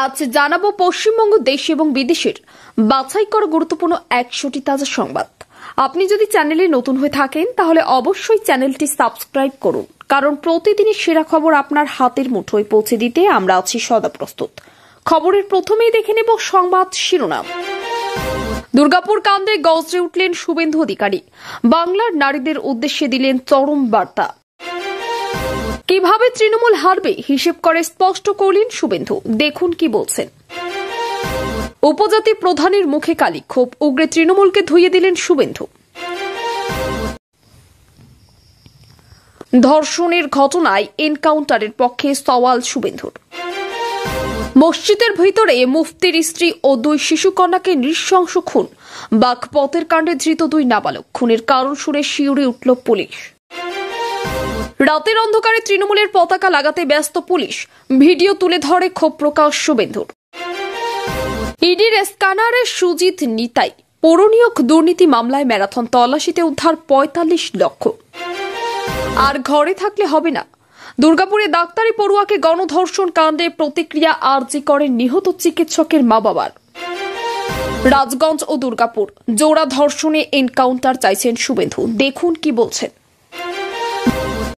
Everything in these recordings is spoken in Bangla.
আজ জানাবো পশ্চিমবঙ্গ দেশ এবং বিদেশের বাছাই করা গুরুত্বপূর্ণ 100টি তাজা সংবাদ। আপনি যদি চ্যানেলে নতুন হয়ে থাকেন তাহলে অবশ্যই চ্যানেলটি সাবস্ক্রাইব করুন, কারণ প্রতিদিনের সেরা খবর আপনার হাতের মুঠোয় পৌঁছে দিতে আমরা আছি সদা প্রস্তুত। খবরের প্রথমেই দেখে নেব সংবাদ শিরোনাম। দুর্গাপুর কাণ্ডে গর্জে উঠলেন শুভেন্দু অধিকারী, বাংলার নারীদের উদ্দেশ্যে দিলেন চরম বার্তা। কিভাবে তৃণমূল হারবে হিসেব করে স্পষ্ট করলেন শুভেন্দু, দেখুন কি বলছেন। উপজাতি প্রধানের মুখে কালি, ক্ষোভ উগরে তৃণমূলকে ধুইয়ে দিলেন শুভেন্দু। ধর্ষণের ঘটনায় এনকাউন্টারের পক্ষে সওয়াল শুভেন্দুর। মসজিদের ভিতরে মুফতির স্ত্রী ও 2 শিশুকন্যাকে নৃশংস খুন, বাঘপথের কাণ্ডে ধৃত 2 নাবালক, খুনের কারণ শুনে শিউরে উঠল পুলিশ। রাতের অন্ধকারে তৃণমূলের পতাকা লাগাতে ব্যস্ত পুলিশ, ভিডিও তুলে ধরে ক্ষোভ প্রকাশ শুভেন্দুর। ইডির স্ক্যানারে সুজিত নিতাই, পৌরনিয়োগ দুর্নীতি মামলায় ম্যারাথন তল্লাশিতে উদ্ধার 45 লক্ষ। আর ঘরে থাকলে হবে না, দুর্গাপুরে ডাক্তারি পড়ুয়াকে গণধর্ষণ কাণ্ডে প্রতিক্রিয়া আরজি করেন নিহত চিকিৎসকের মা বাবার। রাজগঞ্জ ও দুর্গাপুর জোড়া ধর্ষণে এনকাউন্টার চাইছেন শুভেন্দু, দেখুন কি বলছেন।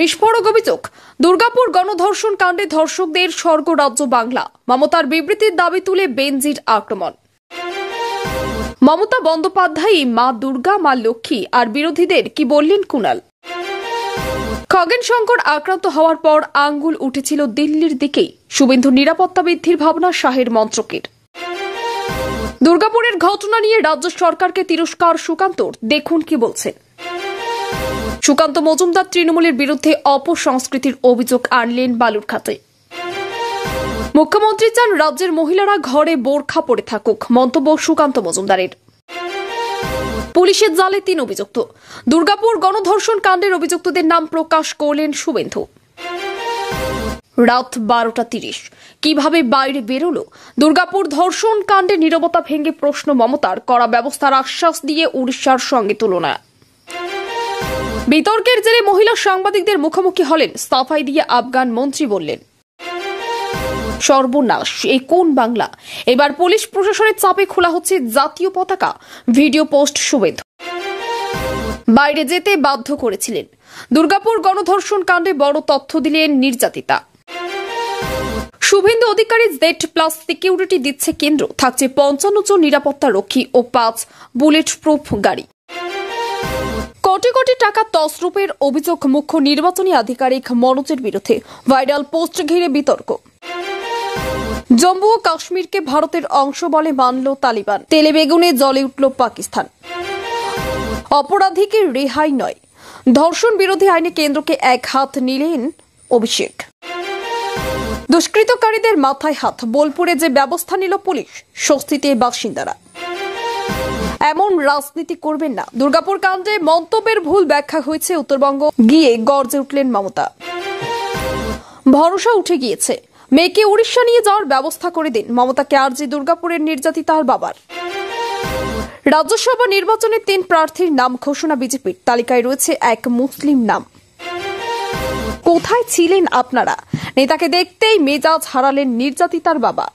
বিস্ফোরক অভিযোগ, দুর্গাপুর গণধর্ষণ কাণ্ডে ধর্ষকদের স্বর্গ রাজ্য বাংলা, মমতার বিবৃতির দাবি তুলে বেনজির আক্রমণ। মমতা বন্দ্যোপাধ্যায় মা দুর্গা, মা লক্ষ্মী আর বিরোধীদের কি বললেন কুণাল। খগেন শঙ্কর আক্রান্ত হওয়ার পর আঙ্গুল উঠেছিল দিল্লির দিকেই, শুভেন্দু নিরাপত্তা বৃদ্ধির ভাবনা শাহের মন্ত্রকের। দুর্গাপুরের ঘটনা নিয়ে রাজ্য সরকারকে তিরস্কার সুকান্তর, দেখুন কি বলছেন। সুকান্ত মজুমদার তৃণমূলের বিরুদ্ধে অপসংস্কৃতির অভিযোগ আনলেন বালুরঘাটে। মুখ্যমন্ত্রী চান রাজ্যের মহিলারা ঘরে বোরখা পরে থাকুক, মন্তব্য সুকান্ত মজুমদারের। পুলিশের জালে 3 অভিযুক্ত, দুর্গাপুর গণধর্ষণ কাণ্ডের অভিযুক্তদের নাম প্রকাশ করলেন শুভেন্দু। রাত 12:30 কিভাবে বাইরে বেরোলো, দুর্গাপুর ধর্ষণ কাণ্ডে নীরবতা ভেঙে প্রশ্ন মমতার, কড়া ব্যবস্থার আশ্বাস দিয়ে উড়িষ্যার সঙ্গে তুলনা। বিতর্কের জেরে মহিলা সাংবাদিকদের মুখোমুখি হলেন, সাফাই দিয়ে আফগান মন্ত্রী বললেন, সর্বনাশ, এই কোন বাংলা। এবার পুলিশ প্রশাসনের চাপে খোলা হচ্ছে জাতীয় পতাকা, ভিডিও পোস্ট শুভেন্দু। বাইরে যেতে বাধ্য করেছিলেন, দুর্গাপুর গণধর্ষণ কাণ্ডে বড় তথ্য দিলেন নির্যাতিতা। শুভেন্দু অধিকারী Z+ সিকিউরিটি দিচ্ছে কেন্দ্র, থাকছে 55 জন নিরাপত্তা রক্ষী ও 5 বুলেট প্রুফ গাড়ি। কোটি কোটি টাকা তছরূপের অভিযোগ মুখ্য নির্বাচনী আধিকারিক মনোজের বিরুদ্ধে, ভাইরাল পোস্ট ঘিরে বিতর্ক। জম্মু ও কাশ্মীরকে ভারতের অংশ বলে মানল তালিবান, তেলে বেগুনে জ্বলে উঠল পাকিস্তান। অপরাধীকে রেহাই নয়, ধর্ষণ বিরোধী আইনে কেন্দ্রকে এক হাত নিলেন অভিষেক। দুষ্কৃতকারীদের মাথায় হাত, বোলপুরে যে ব্যবস্থা নিল পুলিশ, স্বস্তিতে বাসিন্দারা। এমন রাজনীতি করবেন না, দুর্গাপুর কাণ্ডে মন্তব্যের ভুল ব্যাখ্যা হয়েছে উত্তরবঙ্গ, গিয়ে গর্জে উঠলেন মমতা। ভরসা উঠে গিয়েছে, মেয়েকে উড়িষ্যা নিয়ে যাওয়ার ব্যবস্থা করে দিন, মমতাকে আরজি দুর্গাপুরের নির্যাতিতার বাবার। রাজ্যসভা নির্বাচনে 3 প্রার্থীর নাম ঘোষণা বিজেপির, তালিকায় রয়েছে এক মুসলিম নাম। কোথায় ছিলেন আপনারা, নেতাকে দেখতেই মেজাজ হারালেন নির্যাতিতার বাবা।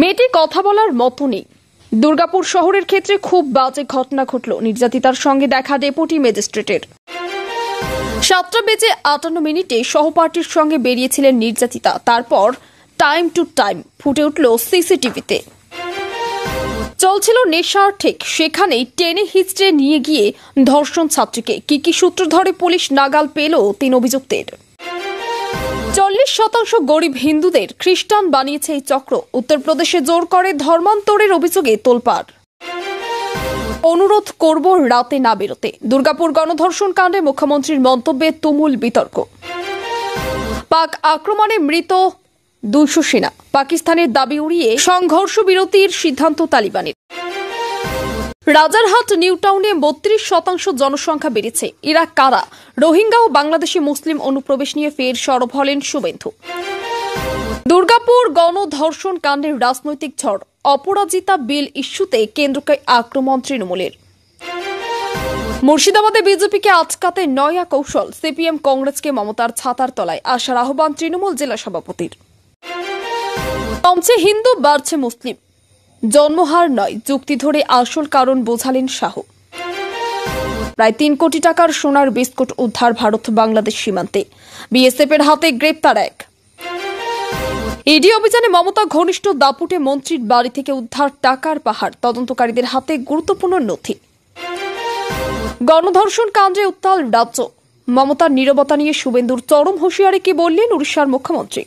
মেয়েটি কথা বলার মতো নেই। দুর্গাপুর শহরের ক্ষেত্রে খুব বাজে ঘটনা ঘটল, নির্যাতিতার সঙ্গে দেখা ডেপুটি ম্যাজিস্ট্রেটের। 7:58 সহপাঠীর সঙ্গে বেরিয়েছিলেন নির্যাতিতা, তারপর টাইম টু টাইম ফুটে উঠল সিসিটিভিতে। চলছিল নেশার ঠিক, সেখানেই টেনে হিচড়ে নিয়ে গিয়ে ধর্ষণ ছাত্রীকে। কি সূত্র ধরে পুলিশ নাগাল পেল 3 অভিযুক্তের। 40% গরিব হিন্দুদের খ্রিস্টান বানিয়েছে এই চক্র, উত্তরপ্রদেশে জোর করে ধর্মান্তরের অভিযোগে তোলপাড়। অনুরোধ করব রাতে না বেরোতে, দুর্গাপুর গণধর্ষণ কাণ্ডে মুখ্যমন্ত্রীর মন্তব্যে তুমুল বিতর্ক। পাক আক্রমণে মৃত 200 সেনা, পাকিস্তানের দাবি উড়িয়ে সংঘর্ষ বিরতির সিদ্ধান্ত তালিবানের। রাজারহাট নিউ টাউনে 32% জনসংখ্যা বেড়েছে, এরা কারা। রোহিঙ্গা ও বাংলাদেশি মুসলিম অনুপ্রবেশ নিয়ে ফের সরব হলেন শুভেন্দু। দুর্গাপুর গণধর্ষণ কাণ্ডের রাজনৈতিক ঝড়, অপরাজিতা বিল ইস্যুতে কেন্দ্রকে আক্রমণ তৃণমূলের। মুর্শিদাবাদে বিজেপিকে আটকাতে নয়া কৌশল, সিপিএম কংগ্রেসকে মমতার ছাতার তলায় আসার আহ্বান তৃণমূল জেলা সভাপতির। কমছে হিন্দু, বাড়ছে মুসলিম, জন্মহার নয় যুক্তি ধরে আসল কারণ বোঝালেন শাহ। প্রায় 3 কোটি টাকার সোনার বিস্কুট উদ্ধার ভারত বাংলাদেশ সীমান্তে, বিএসএফ এর হাতে গ্রেপ্তার এক। ইডি অভিযানে মমতা ঘনিষ্ঠ দাপুটে মন্ত্রীর বাড়ি থেকে উদ্ধার টাকার পাহাড়, তদন্তকারীদের হাতে গুরুত্বপূর্ণ নথি। গণধর্ষণ কাণ্ডে উত্তাল রাজ্য, মমতার নীরবতা নিয়ে শুভেন্দুর চরম হুঁশিয়ারি, কি বললেন উড়িষ্যার মুখ্যমন্ত্রী।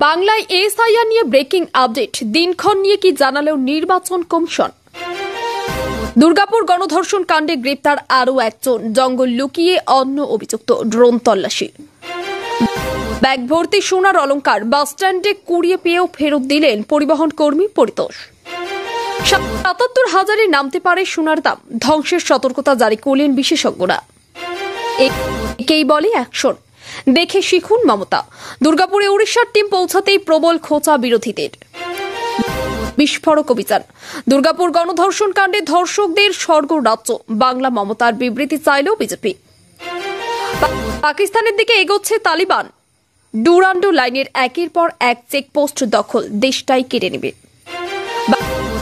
বাংলায় এসআইআর নিয়ে ব্রেকিং আপডেট, দিনক্ষণ নিয়ে কি জানালেও নির্বাচন কমিশন। দুর্গাপুর গণধর্ষণ কাণ্ডে গ্রেপ্তার আরও একজন, জঙ্গল লুকিয়ে অন্য অভিযুক্ত, ড্রোন তল্লাশি। ব্যাগ ভর্তি সোনার অলংকার বাসস্ট্যান্ডে কুড়িয়ে পেয়েও ফেরত দিলেন পরিবহন কর্মী পরিতোষ। ৭৭,০০০-এ নামতে পারে সোনার দাম, ধ্বংসের সতর্কতা জারি করলেন বিশেষজ্ঞরা। একেই বলে অ্যাকশন, দেখে শিখুন মমতা। দুর্গাপুরে উড়িষ্যার টিম পৌঁছাতেই প্রবল খোঁচা বিরোধীদের। বিস্ফোরক অভিযান, দুর্গাপুর গণধর্ষণ কাণ্ডে ধর্ষকদের স্বর্গ রাজ্য, বাংলা মমতার বিবৃতি চাইলেও বিজেপি। পাকিস্তানের দিকে এগোচ্ছে তালিবান, ডুরান্ডো লাইনের একের পর এক চেকপোস্ট দখল, দেশটাই কেড়ে নেবে।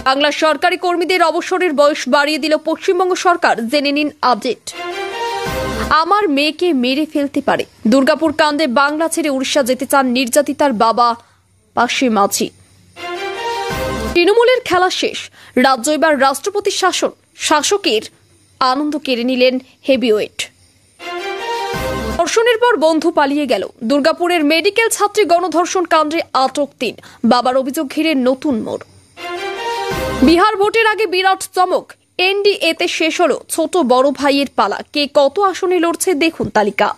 বাংলার সরকারি কর্মীদের অবসরের বয়স বাড়িয়ে দিল পশ্চিমবঙ্গ সরকার, জেনে নিন আপডেট। আমার মেয়েকে মেরে ফেলতে পারে, দুর্গাপুর কাণ্ডে বাংলা ছেড়ে উড়িষ্যা যেতে চান নির্যাতিতার বাবা পাশে মাঝি। তৃণমূলের খেলা শেষ, রাজ্য এবার রাষ্ট্রপতির শাসন, শাসকের আনন্দ কেড়ে নিলেন হেভিওয়েট। ধর্ষণের পর বন্ধু পালিয়ে গেল, দুর্গাপুরের মেডিকেল ছাত্রী গণধর্ষণ কাণ্ডে আটক 3, বাবার অভিযোগ ঘিরে নতুন মোড়। বিহার ভোটের আগে বিরাট চমক, এনডিএতে শেষ হলো ছোট বড় ভাইয়ের পালা, কে কত আসনে লড়ছে দেখুন তালিকা।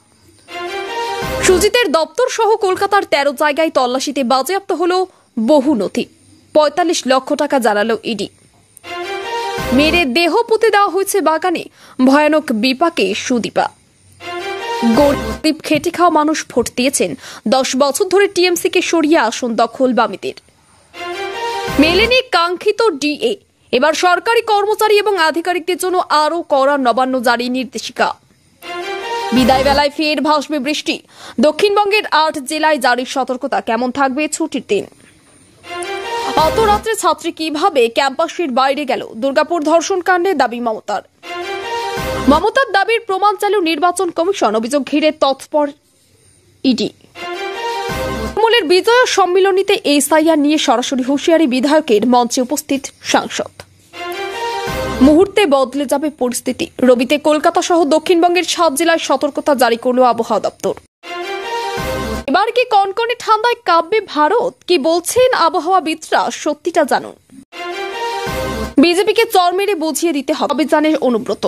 সুজিতের দপ্তর সহ কলকাতার 13 জায়গায় তল্লাশিতে বাজেয়াপ্ত হলো বহু নথি, 45 লক্ষ টাকা জানালো ইডি। মেরে দেহ পুঁতে দেওয়া হয়েছে বাগানে, ভয়ানক বিপাকে সুদীপা। গরিব খেটে খাওয়া মানুষ ভোট দিয়েছেন, 10 বছর ধরে টিএমসি কে সরিয়ে আসন দখল বামেদের। মেলেনি কাঙ্ক্ষিত ডিএ, এবার সরকারি কর্মচারী এবং আধিকারিকদের জন্য আরও কড়া নবান্ন জারি নির্দেশিকা। বিদায় বেলায় ফের ভাসবে বৃষ্টি, দক্ষিণবঙ্গের 8 জেলায় জারি সতর্কতা, কেমন থাকবে ছুটির দিন। অত রাত্রে ছাত্রী কিভাবে ক্যাম্পাসের বাইরে গেল, দুর্গাপুর ধর্ষণ কাণ্ডে দাবি মমতার। মমতার দাবির প্রমাণ চাইল নির্বাচন কমিশন, অভিযোগ ঘিরে তৎপর ইডি। তৃণমূলের বিজয় সম্মিলনীতে এসআইআর নিয়ে সরাসরি হুঁশিয়ারি বিধায়কের, মঞ্চে উপস্থিত সাংসদ। মুহূর্তে বদলে যাবে পরিস্থিতি, রবিতে কলকাতা সহ দক্ষিণবঙ্গের 7 জেলায় সতর্কতা জারি করল আবহাওয়া দপ্তর। এবার কি কনকনে ঠান্ডায় কাঁপবে ভারত, কি বলছেন আবহাওয়াবিদরা, সত্যিটা জানুন। বিজেপিকে চর মেরে বুঝিয়ে দিতে হবে, জানের অনুব্রত।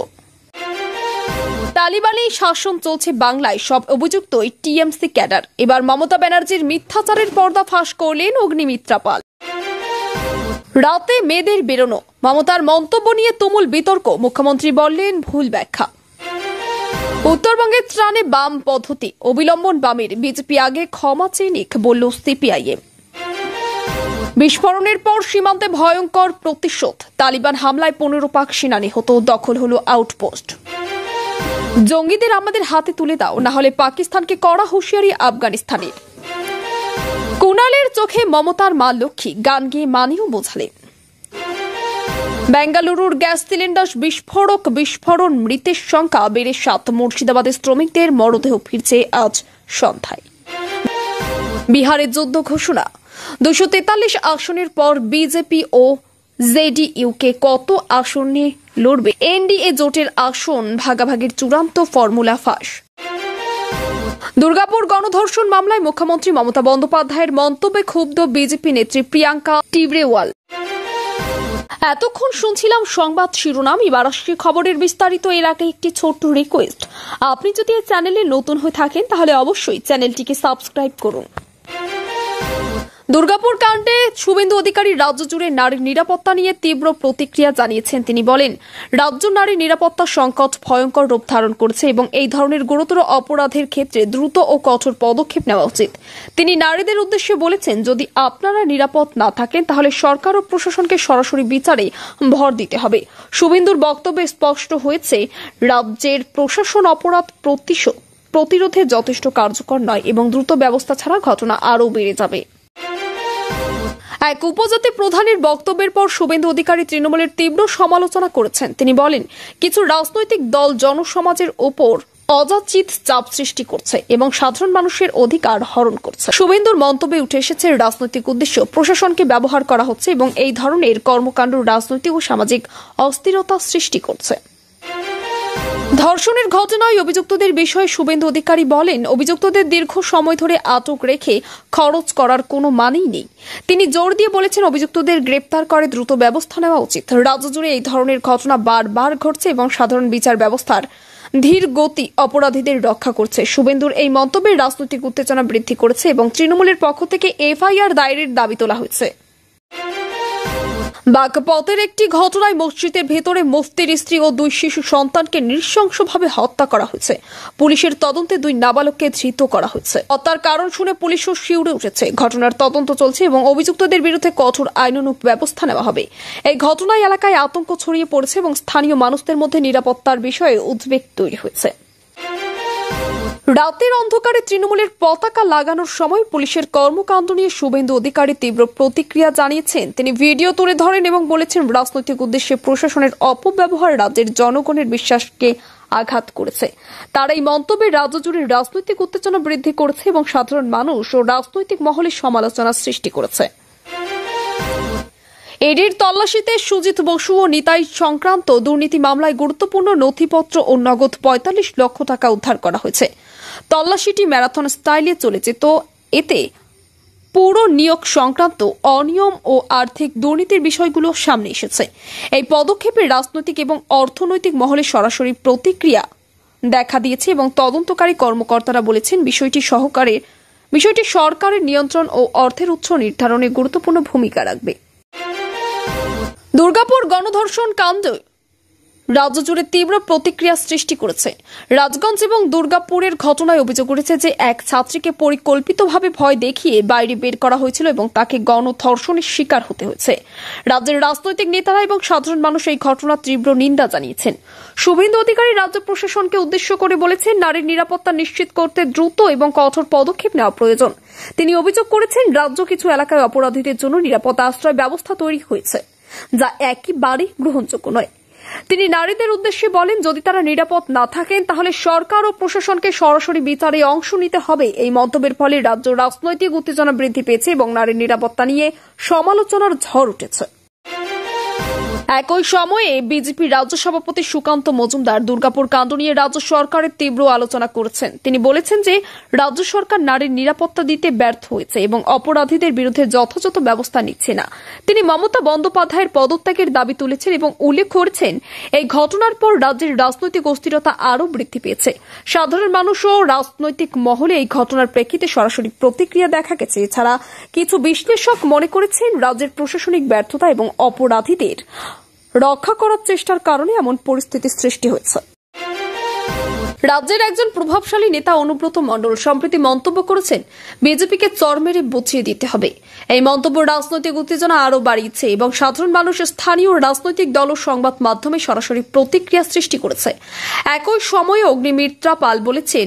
তালিবানি শাসন চলছে বাংলায়, সব অভিযুক্তই টিএমসি ক্যাডার। এবার মমতা ব্যানার্জির মিথ্যাচারের পর্দা ফাঁস করলেন অগ্নিমিত্রা পাল। রাতে মেয়েদের বেরোনো, মমতার মন্তব্য নিয়ে তুমুল বিতর্ক, মুখ্যমন্ত্রী বললেন ভুল ব্যাখ্যা। উত্তরবঙ্গের ত্রাণে বাম পদ্ধতি, অবিলম্বন বামের, বিজেপি আগে ক্ষমা চেয়ে নিক, বলল সিপিআইএম। বিস্ফোরণের পর সীমান্তে ভয়ঙ্কর প্রতিশোধ, তালিবান হামলায় 15 পাক সেনা নিহত, দখল হলো আউটপোস্ট। জঙ্গিদের আমাদের হাতে তুলে দাও, না হলে পাকিস্তানকে কড়া হুঁশিয়ারি আফগানিস্তানের। কুণালের চোখে মমতার মা লক্ষ্মী, গান গেয়ে মানেও বোঝালেন। বেঙ্গালুরুর গ্যাস সিলিন্ডার বিস্ফোরণ, মৃতের সংখ্যা বেড়ে 7, মুর্শিদাবাদের শ্রমিকদের মরদেহ ফিরছে আজ সন্ধ্যায়। বিহারের যুদ্ধ ঘোষণা, 243 আসনের পর বিজেপি ও জেডিইউকে কত আসনে লড়বে, এনডিএ জোটের আসন ভাগাভাগির চূড়ান্ত ফর্মুলা ফাঁস। দুর্গাপুর গণধর্ষণ মামলায় মুখ্যমন্ত্রী মমতা বন্দ্যোপাধ্যায়ের মন্তব্যে ক্ষুব্ধ বিজেপি নেত্রী প্রিয়াঙ্কা টিবরেওয়াল। এতক্ষণ শুনছিলাম সংবাদ শিরোনাম, এবার আসছে খবরের বিস্তারিত। এর আগে একটি ছোট্ট রিকোয়েস্ট, আপনি যদি এই চ্যানেলে নতুন হয়ে থাকেন তাহলে অবশ্যই চ্যানেলটিকে সাবস্ক্রাইব করুন। দুর্গাপুর কাণ্ডে শুভেন্দু অধিকারী রাজ্য জুড়ে নারীর নিরাপত্তা নিয়ে তীব্র প্রতিক্রিয়া জানিয়েছেন। তিনি বলেন, রাজ্য নারী নিরাপত্তা সংকট ভয়ঙ্কর রূপ ধারণ করছে এবং এই ধরনের গুরুতর অপরাধের ক্ষেত্রে দ্রুত ও কঠোর পদক্ষেপ নেওয়া উচিত। তিনি নারীদের উদ্দেশ্যে বলেছেন, যদি আপনারা নিরাপদ না থাকেন তাহলে সরকার ও প্রশাসনকে সরাসরি বিচারে ভর দিতে হবে। শুভেন্দুর বক্তব্যে স্পষ্ট হয়েছে, রাজ্যের প্রশাসন অপরাধ প্রতিরোধে যথেষ্ট কার্যকর নয় এবং দ্রুত ব্যবস্থা ছাড়া ঘটনা আরও বেড়ে যাবে। এক উপজাতি প্রধানের বক্তব্যের পর শুভেন্দু অধিকারী তৃণমূলের তীব্র সমালোচনা করেছেন। তিনি বলেন, কিছু রাজনৈতিক দল জনসমাজের ওপর অযাচিত চাপ সৃষ্টি করছে এবং সাধারণ মানুষের অধিকার হরণ করছে। শুভেন্দুর মন্তব্যে উঠে এসেছে রাজনৈতিক উদ্দেশ্য প্রশাসনকে ব্যবহার করা হচ্ছে এবং এই ধরনের কর্মকাণ্ড রাজনৈতিক ও সামাজিক অস্থিরতা সৃষ্টি করছে। ধর্ষণের ঘটনায় অভিযুক্তদের বিষয়ে শুভেন্দু অধিকারী বলেন, অভিযুক্তদের দীর্ঘ সময় ধরে আটক রেখে খরচ করার কোনো মানেই নেই। তিনি জোর দিয়ে বলেছেন, অভিযুক্তদের গ্রেপ্তার করে দ্রুত ব্যবস্থা নেওয়া উচিত। রাজ্য জুড়ে এই ধরনের ঘটনা বারবার ঘটছে এবং সাধারণ বিচার ব্যবস্থার ধীর গতি অপরাধীদের রক্ষা করছে। শুভেন্দুর এই মন্তব্যের রাজনৈতিক উত্তেজনা বৃদ্ধি করেছে এবং তৃণমূলের পক্ষ থেকে এফআইআর দায়েরের দাবি তোলা হয়েছে। বাগপতের একটি ঘটনায় মসজিদের ভেতরে মুফতির স্ত্রী ও 2 শিশু সন্তানকে নৃশংসভাবে হত্যা করা হয়েছে। পুলিশের তদন্তে 2 নাবালককে ধৃত করা হয়েছে। হত্যার কারণ শুনে পুলিশও শিউরে উঠেছে। ঘটনার তদন্ত চলছে এবং অভিযুক্তদের বিরুদ্ধে কঠোর আইনানুগ ব্যবস্থা নেওয়া হবে। এই ঘটনায় এলাকায় আতঙ্ক ছড়িয়ে পড়েছে এবং স্থানীয় মানুষদের মধ্যে নিরাপত্তার বিষয়ে উদ্বেগ তৈরি হয়েছে। রাতের অন্ধকারে তৃণমূলের পতাকা লাগানোর সময় পুলিশের কর্মকাণ্ড নিয়ে শুভেন্দু অধিকারী তীব্র প্রতিক্রিয়া জানিয়েছেন। তিনি ভিডিও তুলে ধরেন এবং বলেছেন, রাজনৈতিক উদ্দেশ্যে প্রশাসনের অপব্যবহার রাজ্যের জনগণের বিশ্বাসকে আঘাত করেছে। তার এই মন্তব্যে রাজ্য জুড়ে রাজনৈতিক উত্তেজনা বৃদ্ধি করেছে এবং সাধারণ মানুষ ও রাজনৈতিক মহলে সমালোচনা সৃষ্টি করেছে। ইডির তল্লাশিতে সুজিত বসু ও নিতাই সংক্রান্ত দুর্নীতি মামলায় গুরুত্বপূর্ণ নথিপত্র ও নগদ 45 লক্ষ টাকা উদ্ধার করা হয়েছে। তল্লাশিটি ম্যারাথন স্টাইলে চলেছে, তো এতে পুরো নিয়োগ সংক্রান্ত অনিয়ম ও আর্থিক দুর্নীতির বিষয়গুলো সামনে এসেছে। এই পদক্ষেপে রাজনৈতিক এবং অর্থনৈতিক মহলে সরাসরি প্রতিক্রিয়া দেখা দিয়েছে এবং তদন্তকারী কর্মকর্তারা বলেছেন, বিষয়টি সরকারের নিয়ন্ত্রণ ও অর্থের উৎস নির্ধারণে গুরুত্বপূর্ণ ভূমিকা রাখবে। দুর্গাপুর গণধর্ষণ কাণ্ডে রাজ্য জুড়ে তীব্র প্রতিক্রিয়া সৃষ্টি করেছে। রাজগঞ্জ এবং দুর্গাপুরের ঘটনায় অভিযোগ উঠেছে যে এক ছাত্রীকে পরিকল্পিতভাবে ভয় দেখিয়ে বাইরে বের করা হয়েছিল এবং তাকে গণধর্ষণের শিকার হতে হয়েছে। রাজ্যের রাজনৈতিক নেতারা এবং সাধারণ মানুষ এই ঘটনার তীব্র নিন্দা জানিয়েছেন। শুভেন্দু অধিকারী রাজ্য প্রশাসনকে উদ্দেশ্য করে বলেছেন, নারীর নিরাপত্তা নিশ্চিত করতে দ্রুত এবং কঠোর পদক্ষেপ নেওয়া প্রয়োজন। তিনি অভিযোগ করেছেন, রাজ্য কিছু এলাকায় অপরাধীদের জন্য নিরাপদ আশ্রয় ব্যবস্থা তৈরি হয়েছে, যা একেবারেই গ্রহণযোগ্য নয়। তিনি নারীদের উদ্দেশ্যে বলেন, যদি তারা নিরাপদ না থাকেন তাহলে সরকার ও প্রশাসনকে সরাসরি বিচারে অংশ নিতে হবে। এই মন্তব্যের ফলে রাজ্য রাজনৈতিক উত্তেজনা বৃদ্ধি পেয়েছে এবং নারীর নিরাপত্তা নিয়ে সমালোচনার ঝড় উঠেছে। একই সময়ে বিজেপি রাজ্য সভাপতি সুকান্ত মজুমদার দুর্গাপুর কাণ্ড নিয়ে রাজ্য সরকারের তীব্র আলোচনা করেছেন। তিনি বলেছেন যে রাজ্য সরকার নারীর নিরাপত্তা দিতে ব্যর্থ হয়েছে এবং অপরাধীদের বিরুদ্ধে যথাযথ ব্যবস্থা নিচ্ছে না। তিনি মমতা বন্দ্যোপাধ্যায়ের পদত্যাগের দাবি তুলেছেন এবং উল্লেখ করেছেন, এই ঘটনার পর রাজ্যের রাজনৈতিক অস্থিরতা আরও বৃদ্ধি পেয়েছে। সাধারণ মানুষ ও রাজনৈতিক মহলে এই ঘটনার প্রেক্ষিতে সরাসরি প্রতিক্রিয়া দেখা গেছে। এছাড়া কিছু বিশ্লেষক মনে করেছেন, রাজ্যের প্রশাসনিক ব্যর্থতা এবং অপরাধীদের রক্ষা করার চেষ্টার কারণে এমন পরিস্থিতি সৃষ্টি হয়েছে। রাজ্যের একজন প্রভাবশালী নেতা অনুব্রত মণ্ডল সম্প্রতি মন্তব্য করেছেন, বিজেপিকে চর মেরে বুঝিয়ে দিতে হবে। এই মন্তব্য রাজনৈতিক উত্তেজনা আরও বাড়িয়েছে এবং সাধারণ মানুষ, স্থানীয় রাজনৈতিক দল ও সংবাদ মাধ্যমে সরাসরি প্রতিক্রিয়া সৃষ্টি করেছে। একই সময়ে অগ্নিমিত্রা পাল বলেছেন,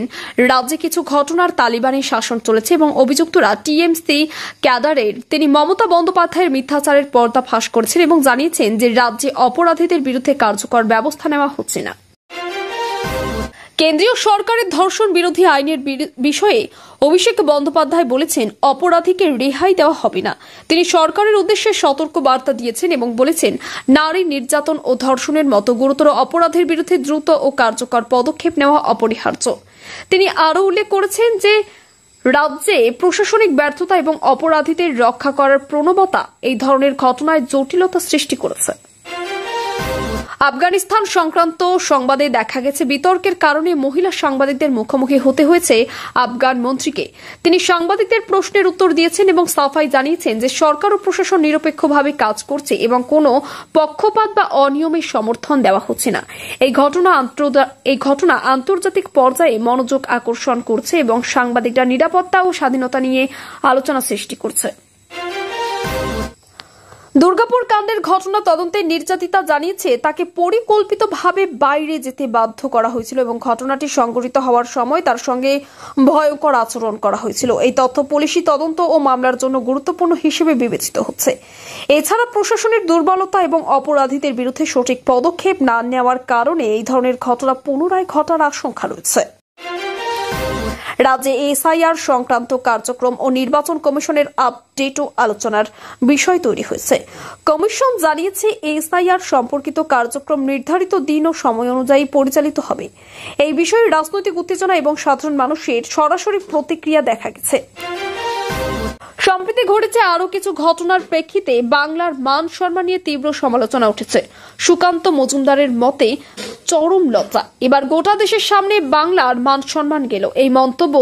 রাজ্যে কিছু ঘটনার তালিবানের শাসন চলেছে এবং অভিযুক্তরা টিএমসি ক্যাডারের। তিনি মমতা বন্দ্যোপাধ্যায়ের মিথ্যাচারের পর্দা ফাঁস করেছেন এবং জানিয়েছেন যে রাজ্যে অপরাধীদের বিরুদ্ধে কার্যকর ব্যবস্থা নেওয়া হচ্ছে না। কেন্দ্রীয় সরকারের ধর্ষণ বিরোধী আইনের বিষয়ে অভিষেক বন্দ্যোপাধ্যায় বলেছেন, অপরাধীকে রেহাই দেওয়া হবে না। তিনি সরকারের উদ্দেশ্যে সতর্ক বার্তা দিয়েছেন এবং বলেছেন, নারী নির্যাতন ও ধর্ষণের মতো গুরুতর অপরাধের বিরুদ্ধে দ্রুত ও কার্যকর পদক্ষেপ নেওয়া অপরিহার্য। তিনি আরও উল্লেখ করেছেন যে রাজ্যে প্রশাসনিক ব্যর্থতা এবং অপরাধীদের রক্ষা করার প্রবণতা এই ধরনের ঘটনায় জটিলতা সৃষ্টি করেছে। আফগানিস্তান সংক্রান্ত সংবাদে দেখা গেছে, বিতর্কের কারণে মহিলা সাংবাদিকদের মুখোমুখি হতে হয়েছে আফগান মন্ত্রীকে। তিনি সাংবাদিকদের প্রশ্নের উত্তর দিয়েছেন এবং সাফাই জানিয়েছেন যে সরকার ও প্রশাসন নিরপেক্ষভাবে কাজ করছে এবং কোনো পক্ষপাত বা অনিয়মের সমর্থন দেওয়া হচ্ছে না। এই ঘটনা আন্তর্জাতিক পর্যায়ে মনোযোগ আকর্ষণ করছে এবং সাংবাদিকরা নিরাপত্তা ও স্বাধীনতা নিয়ে আলোচনা সৃষ্টি করছে। দুর্গাপুর কাণ্ডের ঘটনা তদন্তে নির্যাতিতা জানিয়েছে তাকে পরিকল্পিতভাবে বাইরে যেতে বাধ্য করা হয়েছিল এবং ঘটনাটি সংঘটিত হওয়ার সময় তার সঙ্গে ভয়ঙ্কর আচরণ করা হয়েছিল। এই তথ্য পুলিশি তদন্ত ও মামলার জন্য গুরুত্বপূর্ণ হিসেবে বিবেচিত হচ্ছে। এছাড়া প্রশাসনের দুর্বলতা এবং অপরাধীদের বিরুদ্ধে সঠিক পদক্ষেপ না নেওয়ার কারণে এই ধরনের ঘটনা পুনরায় ঘটার আশঙ্কা রয়েছে। রাজ্যে এসআইআর সংক্রান্ত কার্যক্রম ও নির্বাচন কমিশনের আপডেট ও আলোচনার বিষয় তৈরি হয়েছে। কমিশন জানিয়েছে এসআইআর সম্পর্কিত কার্যক্রম নির্ধারিত দিন ও সময় অনুযায়ী পরিচালিত হবে। এই বিষয়ে রাজনৈতিক উত্তেজনা এবং সাধারণ মানুষের সরাসরি প্রতিক্রিয়া দেখা গেছে। সম্প্রতি ঘটেছে আরো কিছু ঘটনার প্রেক্ষিতে বাংলার মান সম্মান নিয়ে তীব্র সমালোচনা উঠেছে। সুকান্ত মজুমদারের মতে চরম লজ্জা, এবার গোটা দেশের সামনে বাংলার মান সম্মান গেল। এই মন্তব্য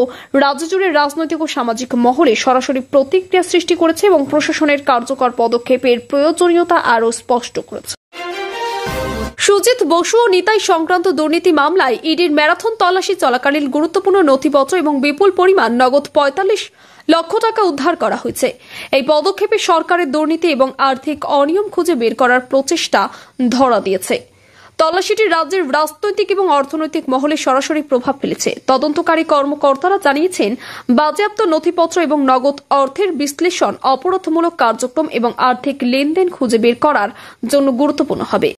রাজ্য জুড়ে রাজনৈতিক ও সামাজিক মহলে সরাসরি প্রতিক্রিয়া সৃষ্টি করেছে এবং প্রশাসনের কার্যকর পদক্ষেপের প্রয়োজনীয়তা আরও স্পষ্ট করেছে। সুজিত বসু ও নিতাই সংক্রান্ত দুর্নীতি মামলায় ইডির ম্যারাথন তল্লাশি চলাকালীন গুরুত্বপূর্ণ নথিপত্র এবং বিপুল পরিমাণ নগদ ৪৫ লক্ষ টাকা উদ্ধার করা হয়েছে। এই পদক্ষেপে সরকারের দুর্নীতি এবং আর্থিক অনিয়ম খুঁজে বের করার প্রচেষ্টা ধরা দিয়েছে। তল্লাশিটি রাজ্যের রাজনৈতিক এবং অর্থনৈতিক মহলে সরাসরি প্রভাব ফেলেছে। তদন্তকারী কর্মকর্তারা জানিয়েছেন, বাজেয়াপ্ত নথিপত্র এবং নগদ অর্থের বিশ্লেষণ অপরাধমূলক কার্যক্রম এবং আর্থিক লেনদেন খুঁজে বের করার জন্য গুরুত্বপূর্ণ হবে।